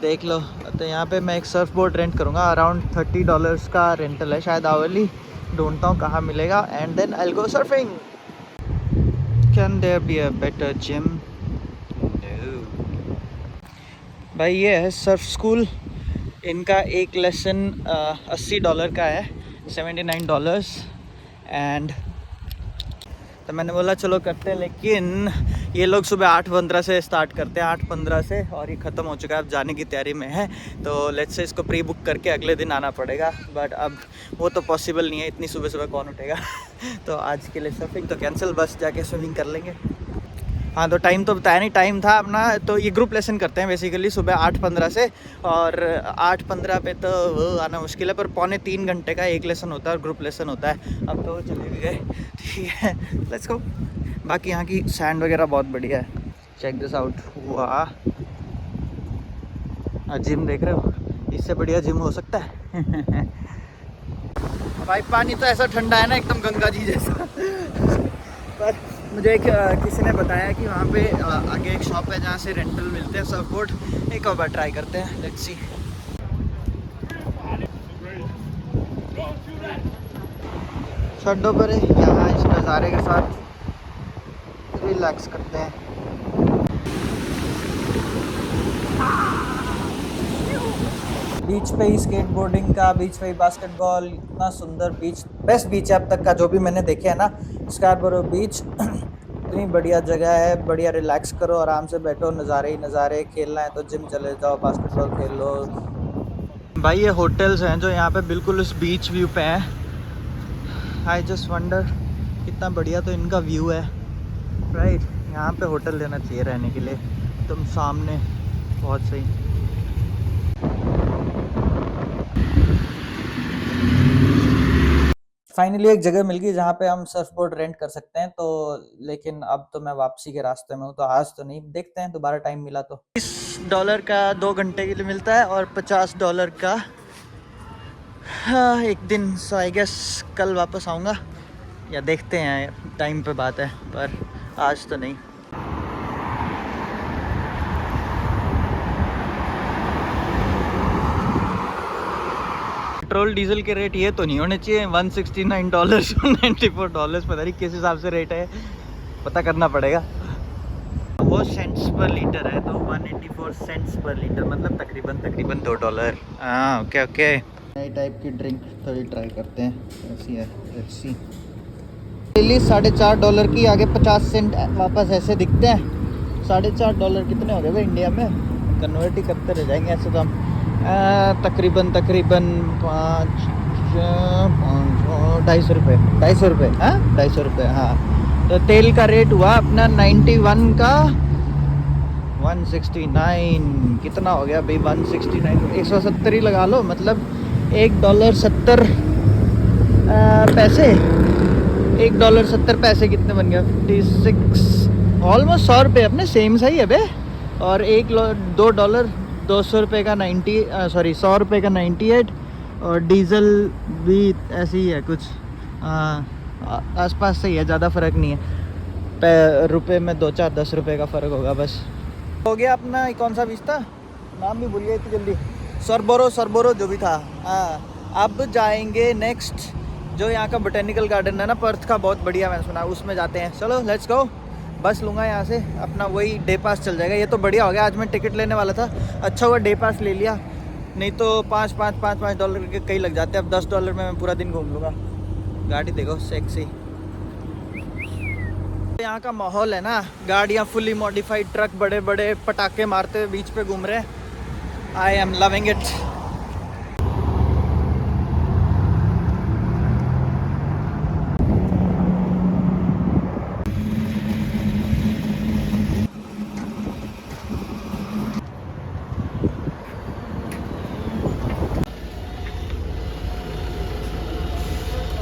देख लो। तो यहाँ पे मैं एक सर्फ बोर्ड रेंट करूँगा। अराउंड $30 का रेंटल है शायद आवरली। ढूंढता हूँ कहाँ मिलेगा and then I will go surfing. Can there be a better gym? No भाई। ये है सर्फ स्कूल। इनका एक लेसन $80 का है, $79। एंड तो मैंने बोला चलो करते हैं, लेकिन ये लोग सुबह 8:15 से स्टार्ट करते हैं, 8:15 से, और ये ख़त्म हो चुका है। अब जाने की तैयारी में है, तो लेट्स से इसको प्री बुक करके अगले दिन आना पड़ेगा। बट अब वो तो पॉसिबल नहीं है, इतनी सुबह सुबह कौन उठेगा। तो आज के लिए सर्फिंग तो कैंसिल, बस जाके स्विमिंग कर लेंगे। हाँ, तो टाइम तो बताया नहीं, टाइम था अपना। तो ये ग्रुप लेसन करते हैं बेसिकली सुबह 8:15 से, और 8:15 पे तो वो आना मुश्किल है, पर 2.25 घंटे का एक लेसन होता है और ग्रुप लेसन होता है। अब तो चले भी गए, ठीक है, लेट्स गो। बाकी यहाँ की सैंड वगैरह बहुत बढ़िया है। Check this out. वाह, जिम देख रहे हो? इससे बढ़िया जिम हो सकता है? भाई पानी तो ऐसा ठंडा है ना, एकदम गंगा जी जैसा। पर मुझे किसी ने बताया कि वहाँ पे आगे एक शॉप है जहाँ से रेंटल मिलते हैं सर्फ बोर्ड। एक और बार ट्राई करते हैं, लेट्स सी। छड्डों पर यहाँ इस नज़ारे के साथ रिलैक्स करते हैं। बीच पे ही स्केटबोर्डिंग का, बीच पे ही बास्केटबॉल, इतना सुंदर बीच, बेस्ट बीच है अब तक का जो भी मैंने देखे है ना, स्कारबरो बीच। इतनी बढ़िया जगह है, बढ़िया रिलैक्स करो, आराम से बैठो, नज़ारे ही नज़ारे। खेलना है तो जिम चले जाओ, बास्केटबॉल खेल लो। भाई ये होटल्स हैं जो यहाँ पे बिल्कुल उस बीच व्यू पे हैं। आई जस्ट वंडर कितना बढ़िया तो इनका व्यू है, राइट। यहाँ पे होटल लेना चाहिए रहने के लिए, तुम सामने, बहुत सही। फाइनली एक जगह मिल गई जहाँ पे हम सर्फ बोर्ड रेंट कर सकते हैं। तो लेकिन अब तो मैं वापसी के रास्ते में हूँ, तो आज तो नहीं, देखते हैं दोबारा टाइम मिला तो। $20 का 2 घंटे के लिए मिलता है और $50 का एक दिन। सो आई गेस कल वापस आऊँगा, या देखते हैं, टाइम पे बात है, पर आज तो नहीं। पेट्रोल डीजल के रेट ये तो नहीं होने चाहिए। $169 $94, पता नहीं किस हिसाब से रेट है, पता करना पड़ेगा। वो सेंट्स पर लीटर है, तो 184 सेंट्स पर लीटर, मतलब तकरीबन $2। हाँ, ओके ओके। नई टाइप की ड्रिंक थोड़ी ट्राई करते हैं, ऐसी है, लेट्स सी। डेली $4.5 की, आगे 50 सेंट वापस ऐसे दिखते हैं। $4.5 कितने हो गए भाई इंडिया में? कन्वर्ट ही करते रह जाएंगे ऐसे तो हम। तकरीबन $250 रुपये, हाँ, $250, हाँ। तो तेल का रेट हुआ अपना 91 का 169, कितना हो गया भाई? 169, 170 ही लगा लो, मतलब $1.70 पैसे। $1.70 कितने बन गया? 56, ऑलमोस्ट 100 रुपये अपने सेम सही है बे। और $200 का 100 रुपये का 98, और डीज़ल भी ऐसे ही है कुछ, आसपास से ही है, ज़्यादा फ़र्क नहीं है। रुपये में 2-4-10 रुपये का फ़र्क होगा बस। हो गया अपना, कौन सा बीच था, नाम भी भूल गया इतनी जल्दी। सरबोरो जो भी था। अब जाएंगे नेक्स्ट, जो यहाँ का बोटेनिकल गार्डन है ना पर्थ का, बहुत बढ़िया मैंने सुना, उसमें जाते हैं। चलो लेट्स गो। बस लूँगा यहाँ से, अपना वही डे पास चल जाएगा। ये तो बढ़िया हो गया, आज मैं टिकट लेने वाला था, अच्छा हुआ डे पास ले लिया, नहीं तो $5 के कई लग जाते। अब $10 में मैं पूरा दिन घूम लूँगा। गाड़ी देखो सेक्सी। यहाँ का माहौल है ना, गाड़ियाँ फुली मॉडिफाइड, ट्रक बड़े बड़े पटाखे मारते हुए बीच पे घूम रहे हैं। I am loving it.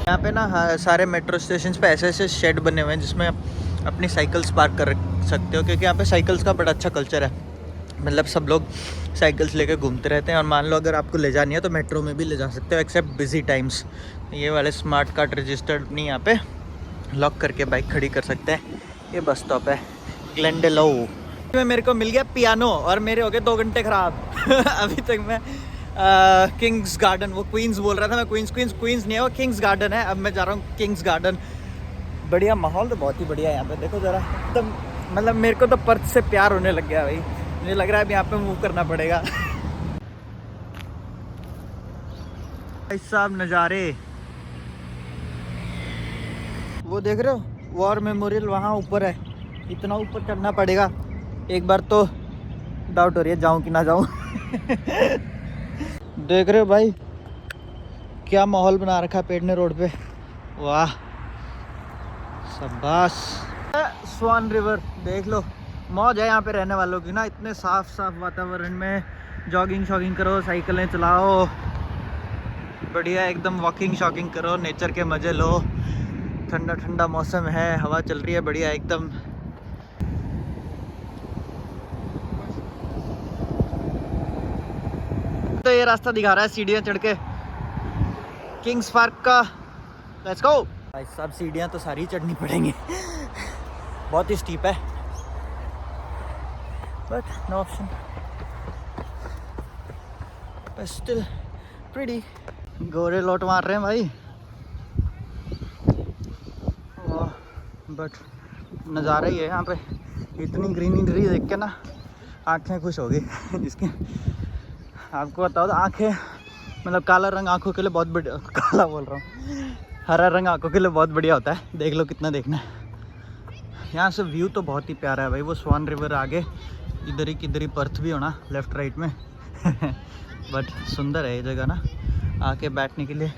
यहाँ पे ना सारे मेट्रो स्टेशन पे ऐसे ऐसे शेड बने हुए हैं जिसमें अपनी साइकिल्स पार्क कर सकते हो, क्योंकि यहाँ पे साइकिल्स का बड़ा अच्छा कल्चर है। मतलब सब लोग साइकिल्स लेके घूमते रहते हैं, और मान लो अगर आपको ले जानी है तो मेट्रो में भी ले जा सकते हो, एक्सेप्ट बिजी टाइम्स। ये वाले स्मार्ट कार्ड रजिस्टर्ड नहीं, यहाँ पे लॉक करके बाइक खड़ी कर सकते हैं। ये बस स्टॉप है ग्लेंडेलो में। मेरे को मिल गया पियानो और मेरे हो गए 2 घंटे ख़राब। अभी तक मैं किंग्स गार्डन, वो क्वींस बोल रहा था मैं, क्वींस नहीं है वो, किंग्स गार्डन है। अब मैं जा रहा हूँ किंग्स गार्डन। बढ़िया माहौल तो बहुत ही बढ़िया है यहाँ पे, देखो ज़रा एकदम। मतलब मेरे को तो पर्थ से प्यार होने लग गया भाई, मुझे लग रहा है अब यहाँ पे मूव करना पड़ेगा। भाई साहब नज़ारे वो देख रहे हो, वॉर मेमोरियल वहाँ ऊपर है, इतना ऊपर चढ़ना पड़ेगा। एक बार तो डाउट हो रही है जाऊँ कि ना जाऊँ। देख रहे हो भाई क्या माहौल बना रखा है पेड़ ने रोड पे, वाह शाबाश। स्वान रिवर देख लो, मौज है यहाँ पे रहने वालों की ना, इतने साफ साफ वातावरण में जॉगिंग शॉगिंग करो, साइकिलें चलाओ, बढ़िया एकदम वॉकिंग शॉकिंग करो, नेचर के मज़े लो। ठंडा ठंडा मौसम है, हवा चल रही है बढ़िया एकदम। तो ये रास्ता दिखा रहा है सीढ़ियाँ चढ़ के किंग्स पार्क का। Let's go. भाई साहब सीढ़ियाँ तो सारी चढ़नी पड़ेंगी, बहुत ही स्टीप है, but no option, but still pretty. गोरे लौट मार रहे हैं भाई, बट नज़ारा ही है यहाँ पे। इतनी ग्रीनरी देख के ना आँखें खुश हो गई। जिसकी आपको बताओ तो आँखें, मतलब काला रंग आँखों के लिए बहुत बढ़िया, काला बोल रहा हूँ, हरा रंग आँखों के लिए बहुत बढ़िया होता है। देख लो कितना देखना है यहाँ से, व्यू तो बहुत ही प्यारा है भाई। वो स्वान रिवर आगे, इधर ही पर्थ भी होना लेफ़्ट राइट में। बट सुंदर है ये जगह ना आके बैठने के लिए।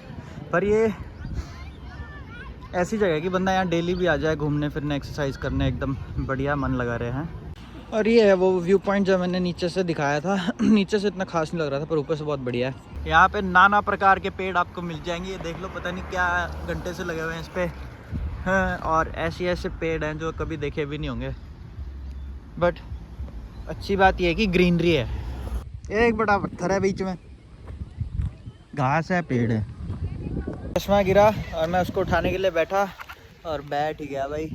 पर ये ऐसी जगह है कि बंदा यहाँ डेली भी आ जाए घूमने फिरने, एक्सरसाइज करने, एकदम बढ़िया मन लगा रहे हैं। और ये है वो व्यू पॉइंट जो मैंने नीचे से दिखाया था। नीचे से इतना खास नहीं लग रहा था, पर ऊपर से बहुत बढ़िया है। यहाँ पे नाना प्रकार के पेड़ आपको मिल जाएंगे, ये देख लो, पता नहीं क्या घंटे से लगे हुए हैं इस पर। हाँ, और ऐसे पेड़ हैं जो कभी देखे भी नहीं होंगे। बट अच्छी बात यह है कि ग्रीनरी है। एक बड़ा पत्थर है बीच में, घास है, पेड़ है। चश्मा गिरा और मैं उसको उठाने के लिए बैठा और बैठ ही गया भाई।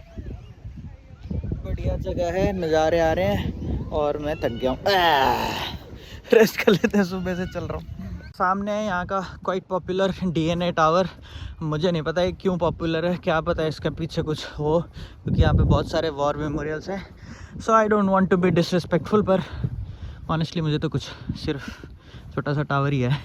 बढ़िया जगह है, नज़ारे आ रहे हैं और मैं थक गया हूँ। रेस्ट कर लेते हैं, सुबह से चल रहा हूँ। सामने है यहाँ का क्वाइट पॉपुलर DNA टावर। मुझे नहीं पता ये क्यों पॉपुलर है, क्या पता है इसके पीछे कुछ हो, क्योंकि यहाँ पे बहुत सारे वॉर मेमोरियल्स हैं। So I don't want to be disrespectful, पर ऑनेस्टली मुझे तो कुछ सिर्फ छोटा सा टावर ही है।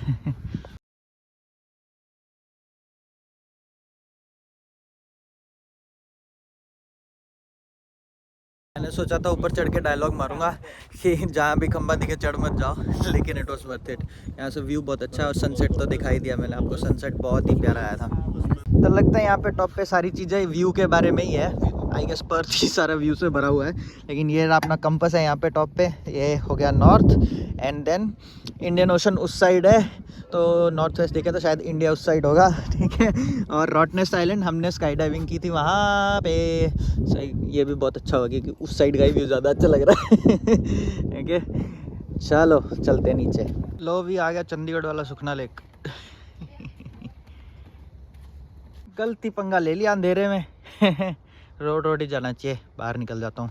मैंने सोचा था ऊपर चढ़ के डायलॉग मारूंगा कि जहाँ भी खंबा दिखे चढ़ मत जाओ, लेकिन इट वॉज वर्थ इट। यहाँ से व्यू बहुत अच्छा है और सनसेट तो दिखाई दिया मैंने आपको, सनसेट बहुत ही प्यारा आया था। तो लगता है यहाँ पे टॉप पे सारी चीज़ें व्यू के बारे में ही है। आई गेस पर्थ ही सारा व्यू से भरा हुआ है। लेकिन ये अपना कंपास है यहाँ पे टॉप पे, ये हो गया north, and then Indian Ocean उस साइड है, तो नॉर्थ वेस्ट देखे तो शायद इंडिया उस साइड होगा, ठीक है। और रॉटनेस आइलैंड हमने स्काई डाइविंग की थी वहाँ पे, सही, ये भी बहुत अच्छा होगा क्योंकि उस साइड का ही व्यू ज़्यादा अच्छा लग रहा है। ठीक है, चलो चलते नीचे। लो भी आ गया चंडीगढ़ वाला सुखना लेक। गलती पंगा ले लिया अंधेरे में। रोड ही जाना चाहिए, बाहर निकल जाता हूँ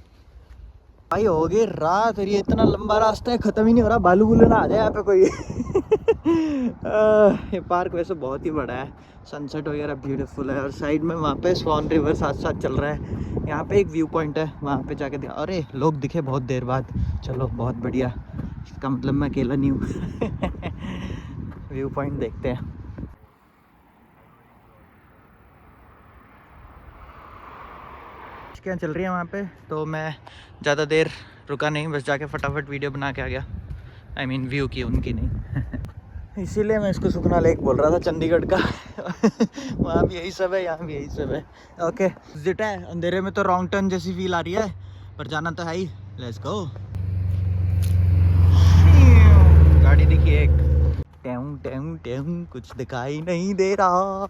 भाई। हो गई रात और ये इतना लंबा रास्ता है, ख़त्म ही नहीं हो रहा। बालू बुलू ना आ जाए यहाँ पे कोई। ये पार्क वैसे बहुत ही बड़ा है, सनसेट वगैरह ब्यूटीफुल है, और साइड में वहाँ पे स्वान रिवर साथ साथ चल रहा है। यहाँ पे एक व्यू पॉइंट है, वहाँ पे जाके दिखा, अरे लोग दिखे बहुत देर बाद। चलो बहुत बढ़िया, इसका मतलब मैं अकेला नहीं हूँ। व्यू पॉइंट देखते हैं। क्या चल रही है वहाँ पे, तो मैं ज़्यादा देर रुका नहीं, बस जाके फटाफट वीडियो बना के आ गया। आई मीन व्यू की, उनकी नहीं। इसीलिए मैं इसको सुखना लेक बोल रहा था चंडीगढ़ का। वहाँ भी यही सब है, यहाँ भी यही सब है। ओके जिट है, अंधेरे में तो रॉन्ग टर्न जैसी फील आ रही है, पर जाना तो है ही। Let's go. गाड़ी दिखी एक, टेऊ टेऊ टेऊ कुछ दिखाई नहीं दे रहा।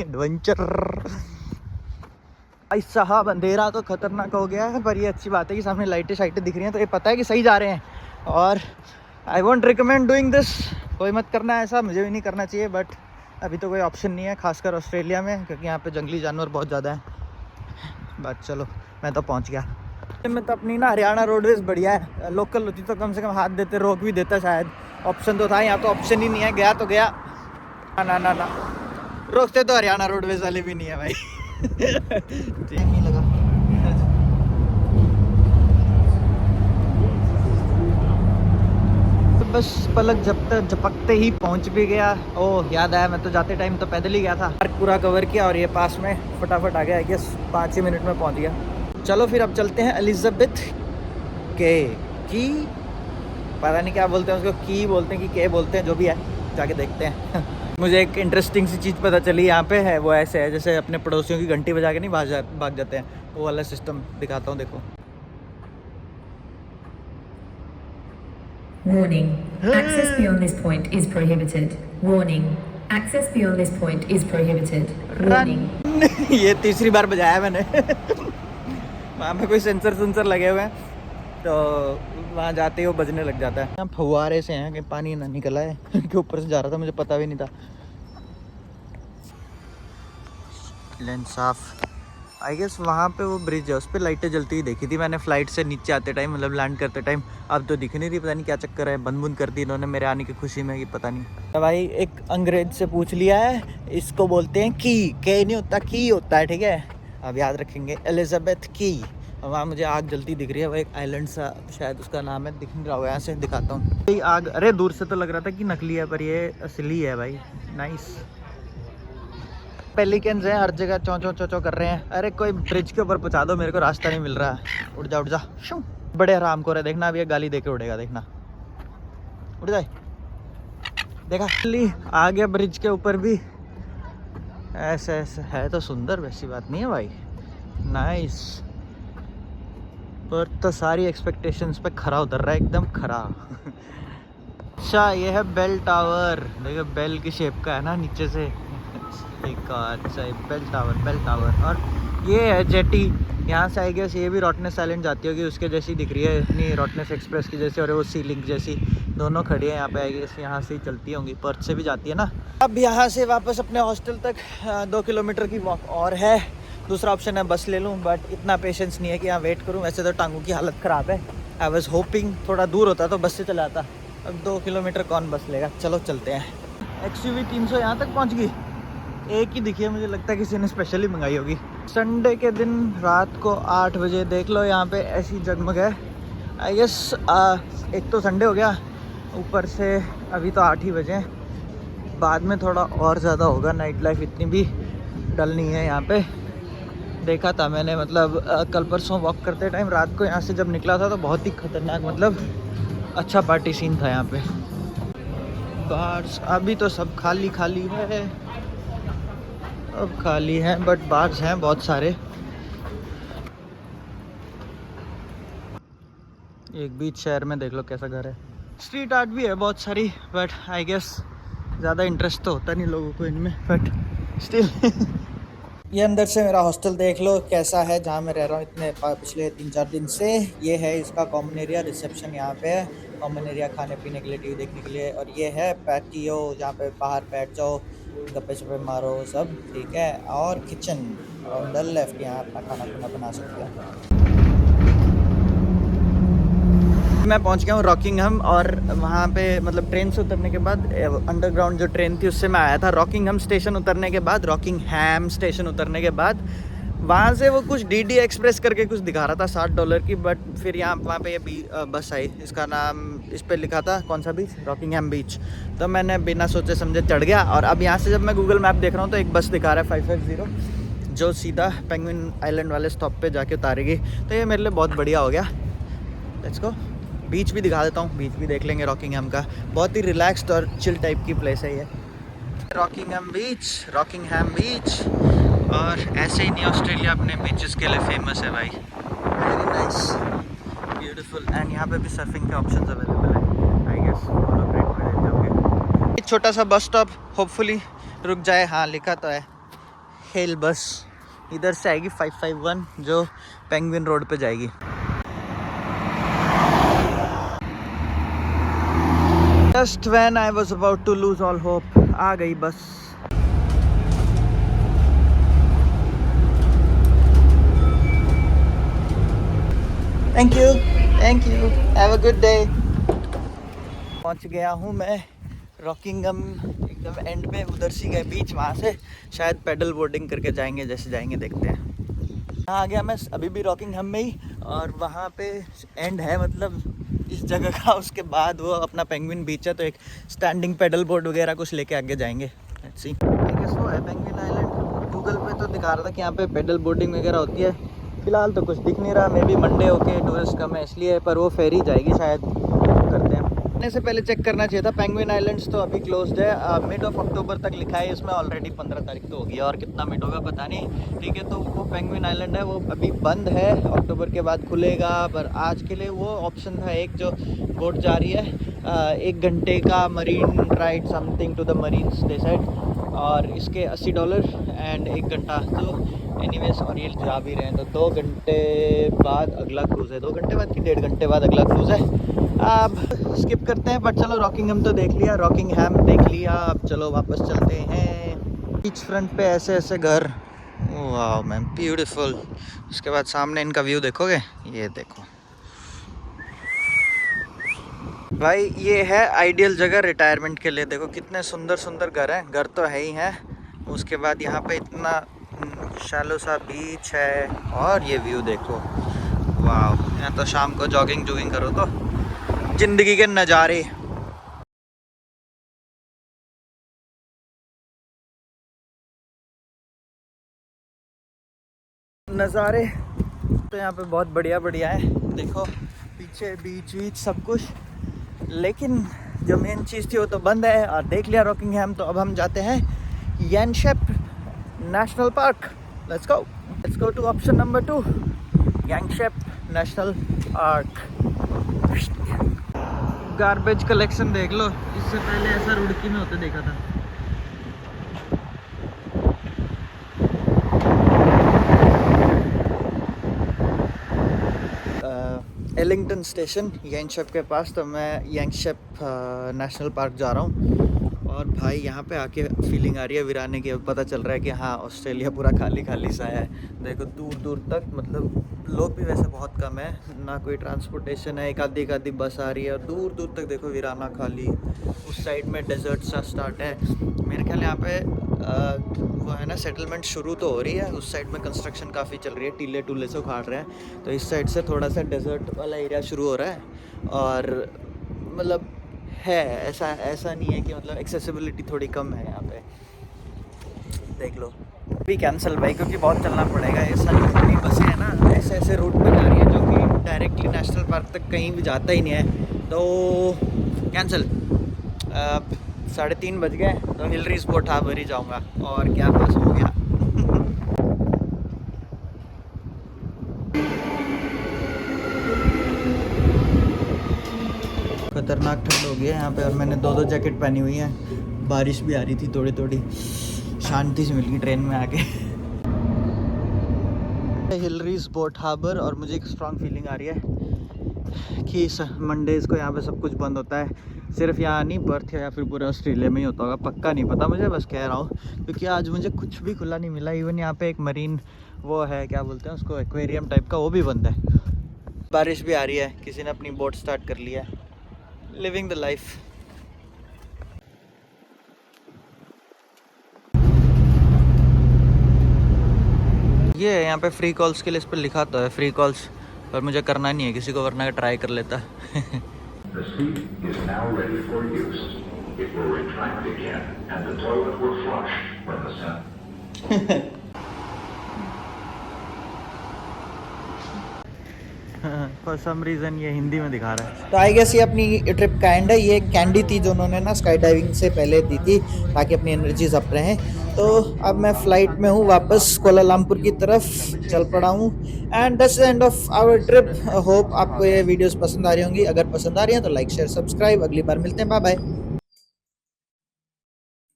एडवेंचर। भाई साहब अंधेरा तो खतरनाक हो गया है, पर ये अच्छी बात है कि सामने लाइटें शाइटें दिख रही हैं, तो ये पता है कि सही जा रहे हैं। और I won't recommend doing this. कोई मत करना ऐसा, मुझे भी नहीं करना चाहिए, बट अभी तो कोई ऑप्शन नहीं है, खासकर ऑस्ट्रेलिया में, क्योंकि यहाँ पे जंगली जानवर बहुत ज़्यादा हैं। बट चलो मैं तो पहुँच गया। में तो अपनी ना हरियाणा रोडवेज़ बढ़िया है। लोकल होती तो कम से कम हाथ देते, रोक भी देता शायद, ऑप्शन तो था। यहाँ तो ऑप्शन ही नहीं है, गया तो गया। ना ना ना, रोकते तो हरियाणा रोडवेज़ वाले भी नहीं है भाई। नहीं लगा। तो बस पलक झपकते ही पहुंच भी गया। ओह याद आया, मैं तो जाते टाइम तो पैदल ही गया था। पार्क पूरा कवर किया और ये पास में फटाफट आ गया। आई गेस 5 ही मिनट में पहुंच गया। चलो फिर अब चलते हैं एलिजाबेथ की, पता नहीं क्या बोलते हैं उसको, की बोलते हैं कि के बोलते हैं, जो भी है, जाके देखते हैं। मुझे एक इंटरेस्टिंग सी चीज़ पता चली यहाँ पे है। वो ऐसे है जैसे अपने पड़ोसियों की घंटी बजा के नहीं भाग जाते हैं, वो वाला सिस्टम दिखाता हूँ, देखो। Warning. Access beyond this point is prohibited. Warning. Access beyond this point is prohibited. Warning. ये तीसरी बार बजाया मैंने। वहाँ पे कोई सेंसर लगे हुए हैं, तो वहाँ जाते ही वो बजने लग जाता है। यहाँ फव्वारे से हैं कि पानी ना निकला है कि ऊपर से जा रहा था, मुझे पता भी नहीं था। लेंस साफ। आई गेस वहाँ पे वो ब्रिज है, उस पर लाइटें जलती हुई देखी थी मैंने फ्लाइट से नीचे आते टाइम, मतलब लैंड करते टाइम। अब तो दिख नहीं रही, पता नहीं क्या चक्कर है, बंद कर दी इन्होंने मेरे आने की खुशी में, कि पता नहीं। तो भाई एक अंग्रेज से पूछ लिया है, इसको बोलते हैं की, के नहीं होता, की होता है, ठीक है, अब याद रखेंगे। एलिजाबेथ की। और वहाँ मुझे आग जलती दिख रही है, वो एक आइलैंड सा शायद उसका नाम है, दिख नहीं रहा होगा, यहाँ से दिखाता हूँ। आग, अरे दूर से तो लग रहा था कि नकली है, पर ये असली है भाई। नाइस। पेलिकन्स हैं हर जगह, चौ चौ कर रहे हैं। अरे कोई ब्रिज के ऊपर पहुँचा दो, मेरे को रास्ता नहीं मिल रहा है। उड़ जा। बड़े आराम को रहे, देखना अभी गाली दे के उड़ेगा, देखना उड़ जाए। देखा आ गया ब्रिज के ऊपर भी। ऐसे है तो सुंदर, वैसी बात नहीं है भाई। नाइस। पर तो सारी एक्सपेक्टेशंस पे खरा उतर रहा है, एकदम खरा। अच्छा ये है बेल टावर, देखो बेल की शेप का है ना नीचे से। एक अच्छा बेल टावर। और ये है जेटी, यहाँ से आई गेस ये भी रॉटनेस आइलैंड जाती होगी, उसके जैसी दिख रही है, इतनी रॉटनेस एक्सप्रेस की जैसी, और वो सी लिंक जैसी दोनों खड़ी है यहाँ पे। आई गेस यहाँ से ही चलती होंगी, पर्थ से भी जाती है ना। अब यहाँ से वापस अपने हॉस्टल तक 2 किलोमीटर की वॉक और है। दूसरा ऑप्शन है बस ले लूँ, बट इतना पेशेंस नहीं है कि यहाँ वेट करूँ। वैसे तो टांगों की हालत ख़राब है। आई वॉज होपिंग थोड़ा दूर होता तो बस से चला आता, अब 2 किलोमीटर कौन बस लेगा। चलो चलते हैं। XUV 300 यहाँ तक पहुँच गई। एक ही दिखी है, मुझे लगता है किसी ने स्पेशली मंगाई होगी। संडे के दिन रात को 8 बजे देख लो यहाँ पे ऐसी जगमग है। आई गेस एक तो संडे हो गया, ऊपर से अभी तो 8 ही बजे हैं, बाद में थोड़ा और ज़्यादा होगा। नाइट लाइफ इतनी भी डल नहीं है यहाँ पे। देखा था मैंने, मतलब कल परसों वॉक करते टाइम रात को यहाँ से जब निकला था तो बहुत ही खतरनाक, मतलब अच्छा पार्टी सीन था यहाँ पे। बार्स अभी तो सब खाली है, अब खाली हैं, बट बार्स हैं बहुत सारे। एक बीच शहर में देख लो कैसा घर है। स्ट्रीट आर्ट भी है बहुत सारी, बट आई गेस ज़्यादा इंटरेस्ट तो होता नहीं लोगों को इनमें, बट स्टिल। ये अंदर से मेरा हॉस्टल देख लो कैसा है, जहाँ मैं रह रहा हूँ इतने पिछले 3-4 दिन से। ये है इसका कॉमन एरिया, रिसेप्शन यहाँ पे है, कॉमन एरिया खाने पीने के लिए, टीवी देखने के लिए। और ये है पैटियो, जहाँ पे बाहर बैठ जाओ, गप्पे शप्पे मारो, सब ठीक है। और किचन ऑन द लेफ्ट, यहाँ अपना खाना बना सकते हैं। मैं पहुंच गया हूँ रॉकिंघम, और वहाँ पे मतलब ट्रेन से उतरने के बाद अंडरग्राउंड जो ट्रेन थी उससे मैं आया था। रॉकिंघम स्टेशन उतरने के बाद, रॉकिंघम स्टेशन उतरने के बाद वहाँ से वो कुछ DD एक्सप्रेस करके कुछ दिखा रहा था $60 की, बट फिर वहाँ पे ये बस आई, इसका नाम इस पर लिखा था, कौन सा बीच, रॉकिंघम बीच। तो मैंने बिना सोचे समझे चढ़ गया, और अब यहाँ से जब मैं गूगल मैप देख रहा हूँ तो एक बस दिखा रहा है 550, जो सीधा पेंगुइन आइलैंड वाले स्टॉप पे जाके उतारेगी। तो ये मेरे लिए बहुत बढ़िया हो गया। Let's go. बीच भी दिखा देता हूँ, बीच भी देख लेंगे रॉकिंघम का। बहुत ही रिलैक्स्ड और चिल टाइप की प्लेस है ये रॉकिंघम बीच। और ऐसे ही नहीं ऑस्ट्रेलिया अपने बीचेस के लिए फेमस है भाई। Very nice, beautiful. एंड यहाँ पे भी सर्फिंग के ऑप्शंस अवेलेबल है। आई गेस वो लोग रेट पे देते होंगे। छोटा सा बस स्टॉप, होपफुली रुक जाए। हाँ लिखा तो है हेल बस, इधर से आएगी 551 जो पेंगुइन रोड पे जाएगी। Just when I was about to lose all hope, आ गई bus. Thank you, thank you, have a good day. पहुंच गया हूँ मैं रॉकिंगहम, एकदम एंड में, उधर सी गए बीच, वहाँ से शायद पैडल बोर्डिंग करके जाएंगे, जैसे जाएंगे देखते हैं। यहाँ आ गया मैं, अभी भी रॉकिंगहम में ही, और वहाँ पे एंड है मतलब इस जगह का। उसके बाद वो अपना पेंगुइन बीच है, तो एक स्टैंडिंग पैडल बोर्ड वगैरह कुछ लेके आगे जाएंगे। Let's see. आई गेस वो है पेंगुइन आइलैंड। गूगल पे तो दिखा रहा था कि यहाँ पे पैडल बोर्डिंग वगैरह होती है, फिलहाल तो कुछ दिख नहीं रहा। मे बी मंडे होके टूरिस्ट कम है इसलिए, पर वो फेरी जाएगी शायद, करते हैं। आने से पहले चेक करना चाहिए था। पेंगुइन आइलैंड्स तो अभी क्लोज्ड है, मिड ऑफ अक्टूबर तक लिखा है इसमें, ऑलरेडी 15 तारीख तो होगी और कितना मिड होगा पता नहीं। ठीक है, तो वो पेंगुइन आइलैंड है वो अभी बंद है, अक्टूबर के बाद खुलेगा। पर आज के लिए वो ऑप्शन था एक जो बोट जा रही है, 1 घंटे का marine ride something to the marines they side, और इसके $80 एंड 1 घंटा। तो एनीवेज, और ये जा भी रहे हैं, तो 2 घंटे बाद अगला क्रूज़ है, 2 घंटे बाद कि 1.5 घंटे बाद अगला क्रूज़ है। अब स्किप करते हैं, बट चलो रॉकिंगहम तो देख लिया, रॉकिंगहम देख लिया, अब चलो वापस चलते हैं। बीच फ्रंट पे ऐसे ऐसे घर, वाह मैम ब्यूटीफुल। उसके बाद सामने इनका व्यू देखोगे, ये देखो भाई, ये है आइडियल जगह रिटायरमेंट के लिए। देखो कितने सुंदर सुंदर घर हैं, घर तो है ही हैं। उसके बाद यहाँ पे इतना शैलो सा बीच है, और ये व्यू देखो, वाह। यहाँ तो शाम को जॉगिंग जॉगिंग करो तो जिंदगी के नज़ारे। नज़ारे तो यहाँ पे बहुत बढ़िया बढ़िया है, देखो पीछे बीच बीच सब कुछ। लेकिन जो मेन चीज़ थी वो तो बंद है, और देख लिया रॉकिंगहम। तो अब हम जाते हैं Yanchep national park. Let's go to option number 2, Yanchep national park. Garbage collection देख लो, इससे पहले ऐसा रुड़की में होते देखा था। एलिंगटन स्टेशन यानशेप के पास, तो मैं यानशेप नेशनल पार्क जा रहा हूँ। और भाई यहाँ पे आके फीलिंग आ रही है वीराने की। अब पता चल रहा है कि हाँ ऑस्ट्रेलिया पूरा खाली खाली सा है। देखो दूर दूर तक, मतलब लोग भी वैसे बहुत कम है, ना कोई ट्रांसपोर्टेशन है, एक आधी बस आ रही है, और दूर दूर तक देखो वीराना खाली। उस साइड में डेजर्ट सा स्टार्ट है मेरे ख्याल। यहाँ पे वो है ना सेटलमेंट शुरू तो हो रही है, उस साइड में कंस्ट्रक्शन काफ़ी चल रही है, टीले टूले से उखाड़ रहे हैं। तो इस साइड से थोड़ा सा डेजर्ट वाला एरिया शुरू हो रहा है, और मतलब है ऐसा नहीं है कि मतलब एक्सेसिबिलिटी थोड़ी कम है यहाँ पे। देख लो भी कैंसिल भाई, क्योंकि बहुत चलना पड़ेगा। ऐसा नहीं, अपनी बसें है ना ऐसे ऐसे रूट पे जा रही है जो कि डायरेक्टली नेशनल पार्क तक कहीं भी जाता ही नहीं है, तो कैंसिल। 3:30 बज गए, तो हिलरीज बोट हार्बर ही जाऊँगा, और क्या बस हो गया। खतरनाक ठंड हो गई है यहाँ पे, और मैंने 2 जैकेट पहनी हुई हैं। बारिश भी आ रही थी थोड़ी थोड़ी, शांति से मिल गई ट्रेन में आके। हिलरीज बोट हार्बर, और मुझे एक स्ट्रॉन्ग फीलिंग आ रही है कि मंडेज़ को यहाँ पे सब कुछ बंद होता है। सिर्फ यहाँ नहीं, पर्थ या फिर पूरे ऑस्ट्रेलिया में ही होता होगा, पक्का नहीं पता मुझे, बस कह रहा हूँ क्योंकि आज मुझे कुछ भी खुला नहीं मिला। इवन यहाँ पे एक मरीन वो है, क्या बोलते हैं उसको, एक्वेरियम टाइप का, वो भी बंद है। बारिश भी आ रही है, किसी ने अपनी बोट स्टार्ट कर लिया है। Living the life. ये यहाँ पे फ्री कॉल्स के लिए इस पर लिखा तो है फ्री कॉल्स, पर मुझे करना नहीं है किसी को, वरना ट्राई कर लेता। The seat is now ready for use. It will retract again, and the toilet will flush when the sun. For some reason ये हिंदी में दिखा रहा है। तो आई गेस ये अपनी ट्रिप का एंड है। ये कैंडी थी जो उन्होंने ना स्काई डाइविंग से पहले दी थी, ताकि अपनी एनर्जीज अप रहें। तो अब मैं फ़्लाइट में हूँ, वापस कोलालमपुर की तरफ चल पड़ा हूँ। And that's the end of our trip. Hope आपको ये वीडियोस पसंद आ रही होंगी। अगर पसंद आ रही हैं तो लाइक शेयर सब्सक्राइब। अगली बार मिलते हैं, बाय बाय।